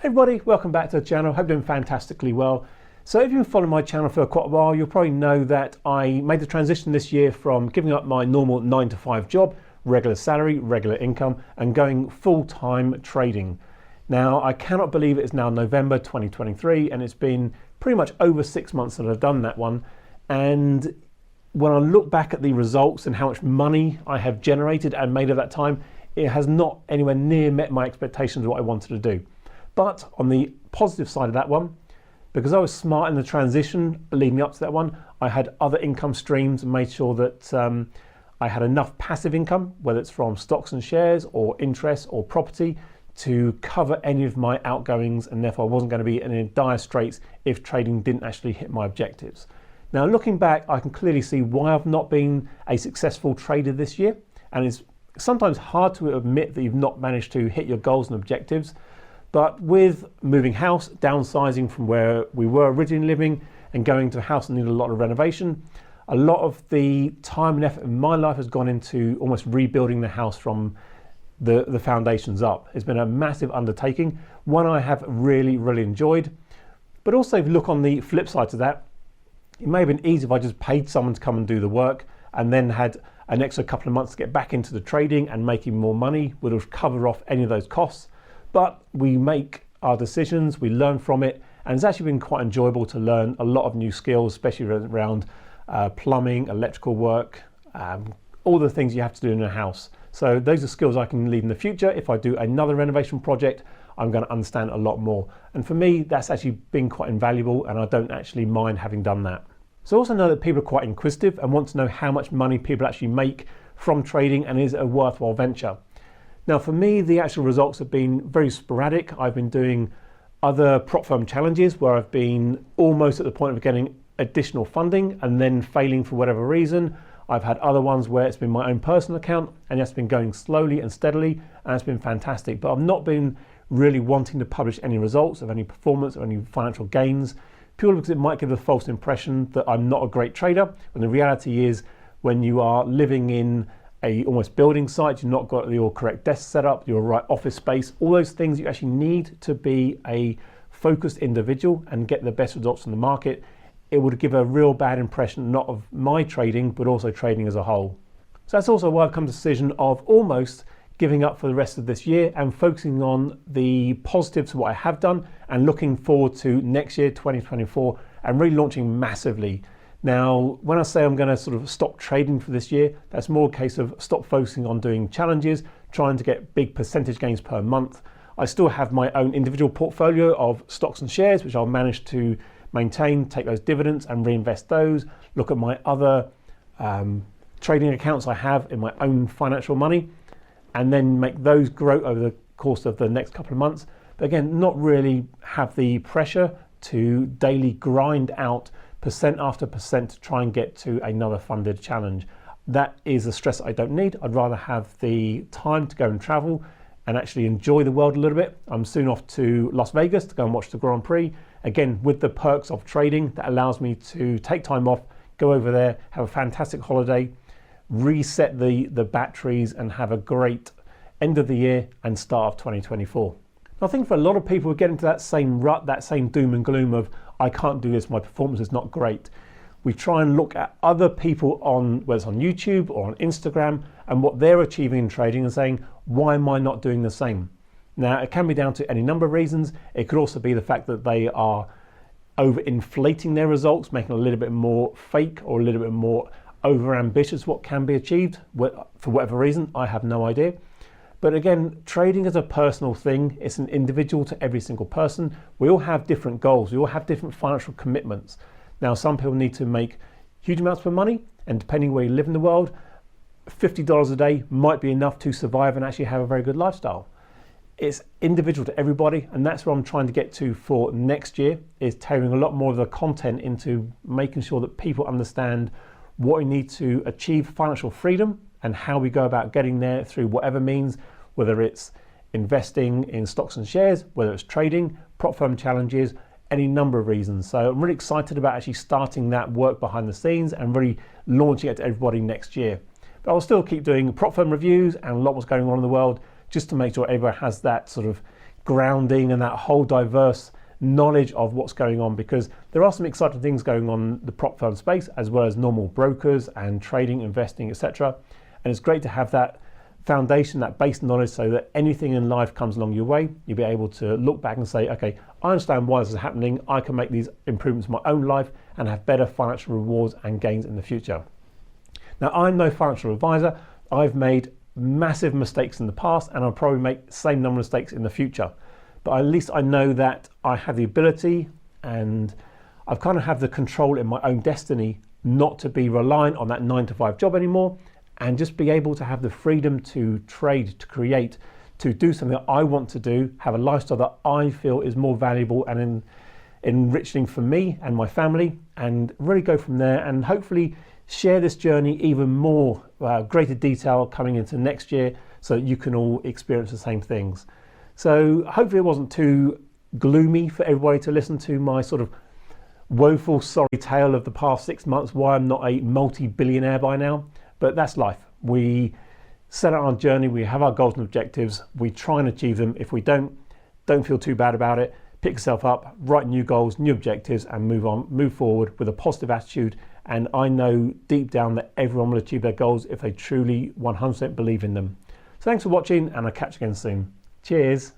Hey everybody, welcome back to the channel. Hope you're doing fantastically well. So if you've been following my channel for quite a while, you'll probably know that I made the transition this year from giving up my normal 9-to-5 job, regular salary, regular income, and going full-time trading. Now, I cannot believe it is now November 2023, and it's been pretty much over 6 months that I've done that one. And when I look back at the results and how much money I have generated and made at that time, it has not anywhere near met my expectations of what I wanted to do. But on the positive side of that one, because I was smart in the transition leading up to that one, I had other income streams and made sure that I had enough passive income, whether it's from stocks and shares or interest or property, to cover any of my outgoings, and therefore I wasn't going to be in dire straits if trading didn't actually hit my objectives. Now, looking back, I can clearly see why I've not been a successful trader this year, and it's sometimes hard to admit that you've not managed to hit your goals and objectives. But with moving house, downsizing from where we were originally living and going to a house that needed a lot of renovation, a lot of the time and effort in my life has gone into almost rebuilding the house from the foundations up. It's been a massive undertaking, one I have really enjoyed. But also, if you look on the flip side to that, it may have been easy if I just paid someone to come and do the work and then had an extra couple of months to get back into the trading and making more money, would have covered off any of those costs. But we make our decisions, we learn from it, and it's actually been quite enjoyable to learn a lot of new skills, especially around plumbing, electrical work, all the things you have to do in a house. So those are skills I can lead in the future. If I do another renovation project, I'm going to understand a lot more. And for me, that's actually been quite invaluable, and I don't actually mind having done that. So I also know that people are quite inquisitive and want to know how much money people actually make from trading, and is it a worthwhile venture? Now, for me, the actual results have been very sporadic. I've been doing other prop firm challenges where I've been almost at the point of getting additional funding and then failing for whatever reason. I've had other ones where it's been my own personal account and it's been going slowly and steadily, and it's been fantastic. But I've not been really wanting to publish any results of any performance or any financial gains, purely because it might give a false impression that I'm not a great trader. When the reality is, when you are living in a almost building site, you've not got your correct desk set up, your right office space, all those things you actually need to be a focused individual and get the best results from the market, it would give a real bad impression, not of my trading, but also trading as a whole. So that's also why I've come to the decision of almost giving up for the rest of this year and focusing on the positives of what I have done and looking forward to next year, 2024, and really launching massively. Now, when I say I'm going to sort of stop trading for this year, that's more a case of stop focusing on doing challenges, trying to get big percentage gains per month. I still have my own individual portfolio of stocks and shares, which I'll manage to maintain, take those dividends and reinvest those, look at my other trading accounts I have in my own financial money, and then make those grow over the course of the next couple of months. But again, not really have the pressure to daily grind out percent after percent to try and get to another funded challenge. That is a stress I don't need. I'd rather have the time to go and travel and actually enjoy the world a little bit. I'm soon off to Las Vegas to go and watch the Grand Prix. Again, with the perks of trading, that allows me to take time off, go over there, have a fantastic holiday, reset the batteries, and have a great end of the year and start of 2024. I think for a lot of people who get into that same rut, that same doom and gloom of, I can't do this, my performance is not great. We try and look at other people on, whether it's on YouTube or on Instagram, and what they're achieving in trading and saying, why am I not doing the same? Now, it can be down to any number of reasons. It could also be the fact that they are overinflating their results, making a little bit more fake or a little bit more over ambitious what can be achieved. For whatever reason, I have no idea. But again, trading is a personal thing. It's an individual to every single person. We all have different goals. We all have different financial commitments. Now, some people need to make huge amounts of money, and depending where you live in the world, $50 a day might be enough to survive and actually have a very good lifestyle. It's individual to everybody, and that's what I'm trying to get to for next year, is tailoring a lot more of the content into making sure that people understand what we need to achieve financial freedom and how we go about getting there through whatever means, whether it's investing in stocks and shares, whether it's trading, prop firm challenges, any number of reasons. So I'm really excited about actually starting that work behind the scenes and really launching it to everybody next year. But I'll still keep doing prop firm reviews and a lot what's going on in the world, just to make sure everyone has that sort of grounding and that whole diverse knowledge of what's going on, because there are some exciting things going on in the prop firm space as well as normal brokers and trading, investing, etc. And it's great to have that foundation, that base knowledge, so that anything in life comes along your way, you'll be able to look back and say, okay, I understand why this is happening. I can make these improvements in my own life and have better financial rewards and gains in the future. Now, I'm no financial advisor. I've made massive mistakes in the past and I'll probably make the same number of mistakes in the future. But at least I know that I have the ability and I've kind of have the control in my own destiny not to be reliant on that 9-to-5 job anymore, and just be able to have the freedom to trade, to create, to do something that I want to do, have a lifestyle that I feel is more valuable and enriching for me and my family, and really go from there and hopefully share this journey even more, greater detail coming into next year, so that you can all experience the same things. So hopefully it wasn't too gloomy for everybody to listen to my sort of woeful sorry tale of the past 6 months, why I'm not a multi-billionaire by now. But that's life. We set out our journey, we have our goals and objectives, we try and achieve them. If we don't feel too bad about it. Pick yourself up, write new goals, new objectives, and move forward with a positive attitude. And I know deep down that everyone will achieve their goals if they truly 100% believe in them. So thanks for watching, and I'll catch you again soon. Cheers.